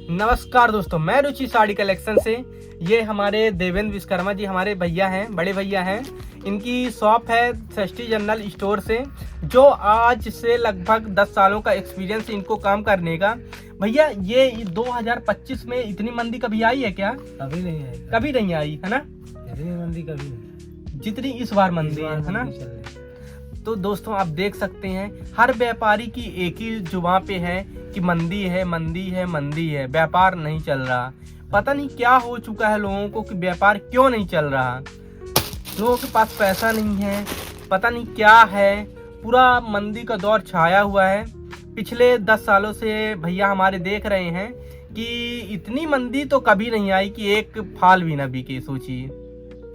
नमस्कार दोस्तों, मैं रुचि साड़ी कलेक्शन से। ये हमारे देवेंद्र विश्वकर्मा जी हमारे भैया हैं, बड़े भैया हैं। इनकी शॉप है सृष्टि जनरल स्टोर से, जो आज से लगभग 10 सालों का एक्सपीरियंस इनको काम करने का। भैया ये 2025 में इतनी मंदी कभी आई है क्या? कभी नहीं आई, कभी नहीं आई है ना, इतनी मंदी कभी नहीं, जितनी इस बार मंदी है ना। तो दोस्तों आप देख सकते हैं, हर व्यापारी की एक ही जुबान पे है कि मंदी है, मंदी है, मंदी है, व्यापार नहीं चल रहा। पता नहीं क्या हो चुका है लोगों को कि व्यापार क्यों नहीं चल रहा। लोगों के पास पैसा नहीं है, पता नहीं क्या है, पूरा मंदी का दौर छाया हुआ है। पिछले 10 सालों से भैया हमारे देख रहे हैं कि इतनी मंदी तो कभी नहीं आई कि एक फाल भी ना बिके। सोचिए,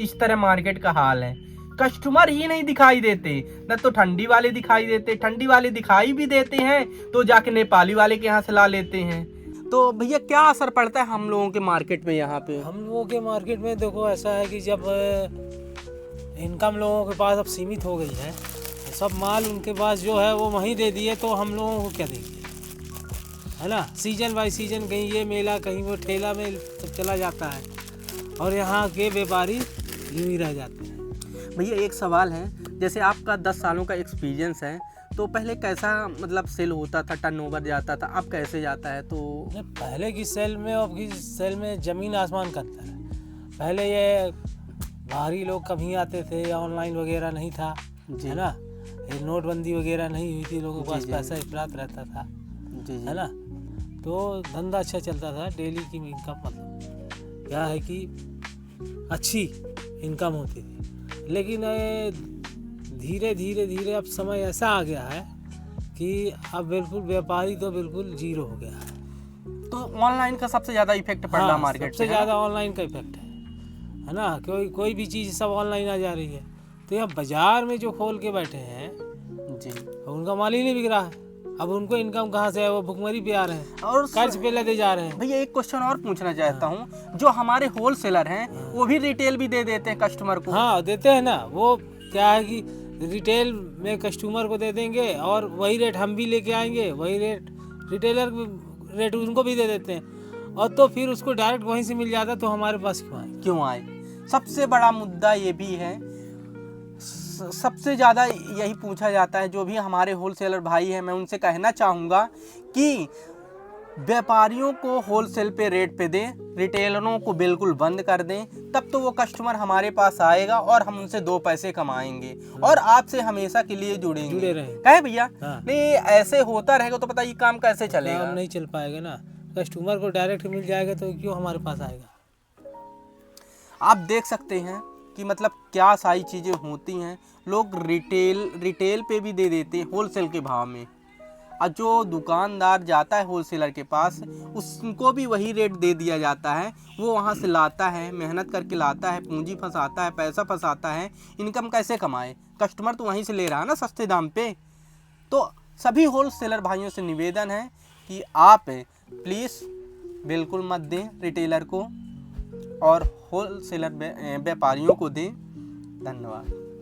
इस तरह मार्केट का हाल है। कस्टमर ही नहीं दिखाई देते, न तो ठंडी वाले दिखाई देते, ठंडी वाले दिखाई भी देते हैं तो जाके नेपाली वाले के यहाँ से ला लेते हैं। तो भैया क्या असर पड़ता है हम लोगों के मार्केट में यहाँ पे? हम लोगों के मार्केट में देखो ऐसा है कि जब इनकम लोगों के पास अब सीमित हो गई है, तो सब माल उनके पास जो है वो वहीं दे दिए, तो हम लोगों को क्या देंगे, है ना। सीजन बाई सीजन कहीं ये मेला कहीं वो ठेला में तो चला जाता है, और यहाँ के व्यापारी यूं ही रह जाते हैं। भैया एक सवाल है, जैसे आपका 10 सालों का एक्सपीरियंस है, तो पहले कैसा मतलब सेल होता था, टर्नओवर जाता था, अब कैसे जाता है? तो पहले की सेल में और की सेल में ज़मीन आसमान का अंतर है। पहले ये बाहरी लोग कभी आते थे, या ऑनलाइन वगैरह नहीं था, है ना, ये नोटबंदी वगैरह नहीं हुई थी, लोगों के पास पैसा उपलब्ध रहता था, है ना, तो धंधा अच्छा चलता था। डेली की इनकम मतलब क्या है कि अच्छी इनकम होती थी। लेकिन धीरे धीरे धीरे अब समय ऐसा आ गया है कि अब बिल्कुल व्यापारी तो बिल्कुल जीरो हो गया है। तो ऑनलाइन का सबसे ज़्यादा इफेक्ट पड़ रहा मार्केट सबसे ज़्यादा ऑनलाइन का इफेक्ट है ना। कोई भी चीज़ सब ऑनलाइन आ जा रही है, तो यहाँ बाजार में जो खोल के बैठे हैं जी, उनका माल ही नहीं बिक रहा है। अब उनको इनकम कहाँ से है? वो भुखमरी पे आ रहे हैं और कर्ज पे लदे जा रहे हैं। भैया एक क्वेश्चन और पूछना चाहता हूँ, जो हमारे होलसेलर हैं वो भी रिटेल भी दे देते हैं कस्टमर को? हाँ देते हैं ना। वो क्या है कि रिटेल में कस्टमर को दे देंगे और वही रेट हम भी लेके आएंगे, वही रेट रिटेलर रेट उनको भी दे देते हैं, और तो फिर उसको डायरेक्ट वहीं से मिल जाता, तो हमारे पास क्यों आए? सबसे बड़ा मुद्दा ये भी है, सबसे ज़्यादा यही पूछा जाता है। जो भी हमारे होलसेलर भाई हैं, मैं उनसे कहना चाहूँगा कि व्यापारियों को होलसेल पे रेट पे दें, रिटेलरों को बिल्कुल बंद कर दें, तब तो वो कस्टमर हमारे पास आएगा और हम उनसे 2 पैसे कमाएंगे और आपसे हमेशा के लिए जुड़े रहें। कहे भैया? नहीं ऐसे होता रहेगा तो पता ये काम कैसे चलेगा? काम नहीं चल पाएगा ना। कस्टमर को डायरेक्ट मिल जाएगा तो क्यों हमारे पास आएगा? आप देख सकते हैं कि मतलब क्या सारी चीज़ें होती हैं। लोग रिटेल पे भी दे देते हैं होलसेल के भाव में, और जो दुकानदार जाता है होलसेलर के पास उसको भी वही रेट दे दिया जाता है। वो वहाँ से लाता है, मेहनत करके लाता है, पूंजी फंसाता है, पैसा फंसाता है, इनकम कैसे कमाए? कस्टमर तो वहीं से ले रहा है ना सस्ते दाम पे। तो सभी होलसेलर भाइयों से निवेदन है कि आप प्लीज़ बिल्कुल मत दें रिटेलर को, और होलसेलर व्यापारियों को दें। धन्यवाद।